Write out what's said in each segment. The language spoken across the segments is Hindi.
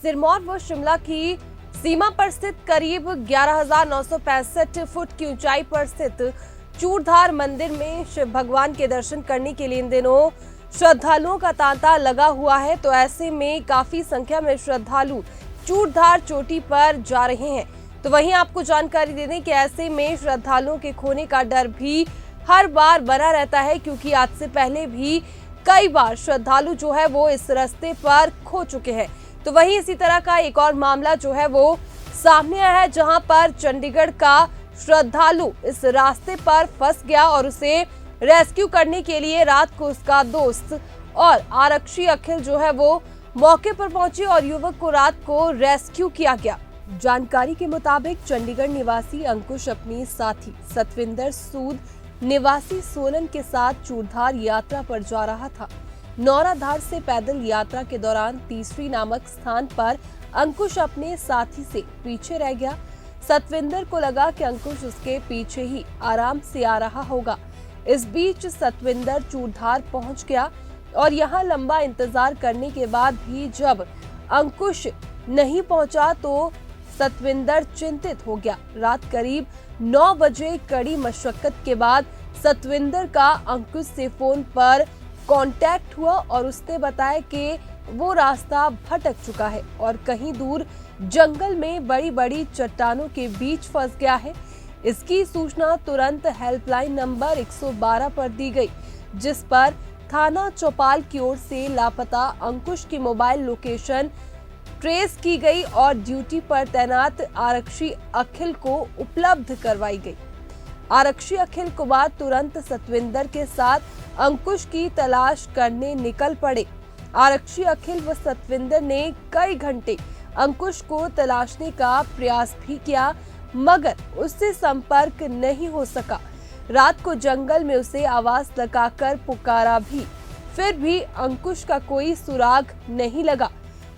सिरमौर व शिमला की सीमा पर स्थित करीब 11,965 फुट की ऊंचाई पर स्थित चूड़धार मंदिर में शिव भगवान के दर्शन करने के लिए इन दिनों श्रद्धालुओं का तांता लगा हुआ है। तो ऐसे में काफी संख्या में श्रद्धालु चूड़धार चोटी पर जा रहे हैं। तो वहीं आपको जानकारी दे दें कि ऐसे में श्रद्धालुओं के खोने का डर भी हर बार बना रहता है, क्योंकि आज से पहले भी कई बार श्रद्धालु जो है वो इस रास्ते पर खो चुके हैं। तो वहीं इसी तरह का एक और मामला जो है वो सामने आया है, जहां पर चंडीगढ़ का श्रद्धालु इस रास्ते पर फंस गया और उसे रेस्क्यू करने के लिए रात को उसका दोस्त और आरक्षी अखिल जो है वो मौके पर पहुंचे और युवक को रात को रेस्क्यू किया गया। जानकारी के मुताबिक चंडीगढ़ निवासी अंकुश अपनी साथी सतविंदर सूद निवासी सोलन के साथ चूड़धार यात्रा पर जा रहा था। नौराधार से पैदल यात्रा के दौरान तीसरी नामक स्थान पर अंकुश अपने साथी से पीछे रह गया। सतविंदर को लगा कि अंकुश उसके पीछे ही आराम से आ रहा होगा। इस बीच सतविंदर चूड़धार पहुंच गया और यहां लंबा इंतजार करने के बाद भी जब अंकुश नहीं पहुंचा तो सतविंदर चिंतित हो गया। रात करीब 9 बजे कड़ी मशक्कत के बाद सतविंदर का अंकुश से फोन पर कांटेक्ट हुआ और उसने बताया कि वो रास्ता भटक चुका है और कहीं दूर जंगल में बड़ी बड़ी चट्टानों के बीच फंस गया है। इसकी सूचना तुरंत हेल्पलाइन नंबर 112 पर दी गई, जिस पर थाना चौपाल की ओर से लापता अंकुश की मोबाइल लोकेशन ट्रेस की गई और ड्यूटी पर तैनात आरक्षी अखिल को उपलब्ध करवाई गई। आरक्षी अखिल कुमार तुरंत सतविंदर के साथ अंकुश की तलाश करने निकल पड़े। आरक्षी अखिल व सतविंदर ने कई घंटे अंकुश को तलाशने का प्रयास भी किया, मगर उससे संपर्क नहीं हो सका। रात को जंगल में उसे आवाज लगाकर पुकारा भी, फिर भी अंकुश का कोई सुराग नहीं लगा।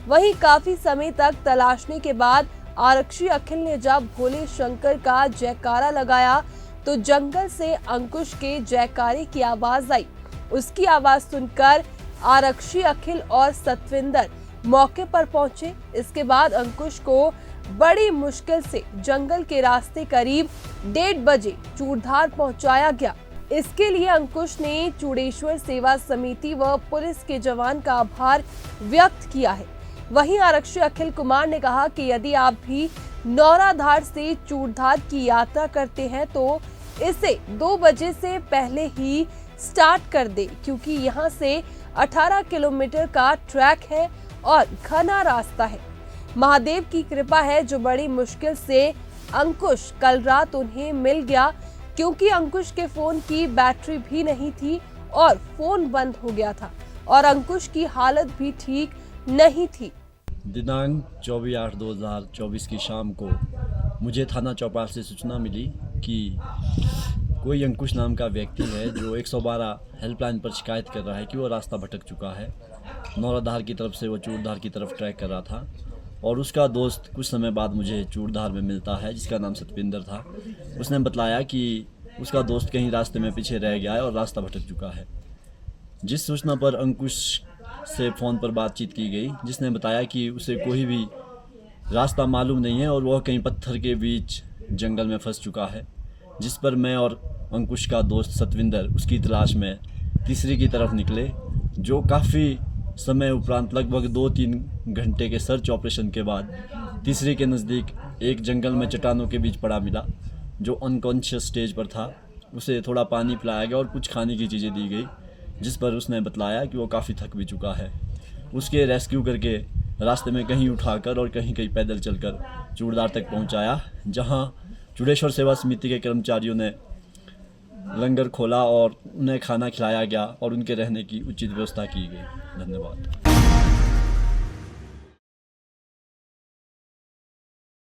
वहीं काफी समय तक तलाशने के बाद आरक्षी अखिल ने जब भोले शंकर का जयकारा लगाया तो जंगल से अंकुश के जयकारे की आवाज आई। उसकी आवाज सुनकर आरक्षी अखिल और सतविंदर मौके पर पहुंचे। इसके बाद अंकुश को बड़ी मुश्किल से जंगल के रास्ते करीब 1:30 बजे चूड़धार पहुंचाया गया। इसके लिए अंकुश ने चूड़ेश्वर सेवा समिति व पुलिस के जवान का आभार व्यक्त किया है। वहीं आरक्षी अखिल कुमार ने कहा कि यदि आप भी नौराधार से चूड़धार की यात्रा करते हैं तो इसे 2 बजे से पहले ही स्टार्ट कर दे, क्योंकि यहां से 18 किलोमीटर का ट्रैक है और घना रास्ता है। महादेव की कृपा है जो बड़ी मुश्किल से अंकुश कल रात उन्हें मिल गया, क्योंकि अंकुश के फोन की बैटरी भी नहीं थी और फोन बंद हो गया था और अंकुश की हालत भी ठीक नहीं थी। दिनांक 24/8/2024 की शाम को मुझे थाना चौपाल से सूचना मिली कि कोई अंकुश नाम का व्यक्ति है जो 112 हेल्पलाइन पर शिकायत कर रहा है कि वो रास्ता भटक चुका है। नौराधार की तरफ से वो चूड़धार की तरफ ट्रैक कर रहा था और उसका दोस्त कुछ समय बाद मुझे चूड़धार में मिलता है, जिसका नाम सतविंदर था। उसने बतलाया कि उसका दोस्त कहीं रास्ते में पीछे रह गया है और रास्ता भटक चुका है। जिस सूचना पर अंकुश से फ़ोन पर बातचीत की गई, जिसने बताया कि उसे कोई भी रास्ता मालूम नहीं है और वह कहीं पत्थर के बीच जंगल में फंस चुका है। जिस पर मैं और अंकुश का दोस्त सतविंदर उसकी तलाश में तीसरी की तरफ निकले, जो काफ़ी समय उपरांत लगभग 2-3 घंटे के सर्च ऑपरेशन के बाद तीसरी के नज़दीक एक जंगल में चट्टानों के बीच पड़ा मिला, जो अनकॉन्शियस स्टेज पर था। उसे थोड़ा पानी पिलाया गया और कुछ खाने की चीज़ें दी गई, जिस पर उसने बतलाया कि वो काफ़ी थक भी चुका है। उसके रेस्क्यू करके रास्ते में कहीं उठाकर और कहीं कहीं पैदल चलकर चूड़धार तक पहुंचाया, जहां चूड़ेश्वर सेवा समिति के कर्मचारियों ने लंगर खोला और उन्हें खाना खिलाया गया और उनके रहने की उचित व्यवस्था की गई। धन्यवाद।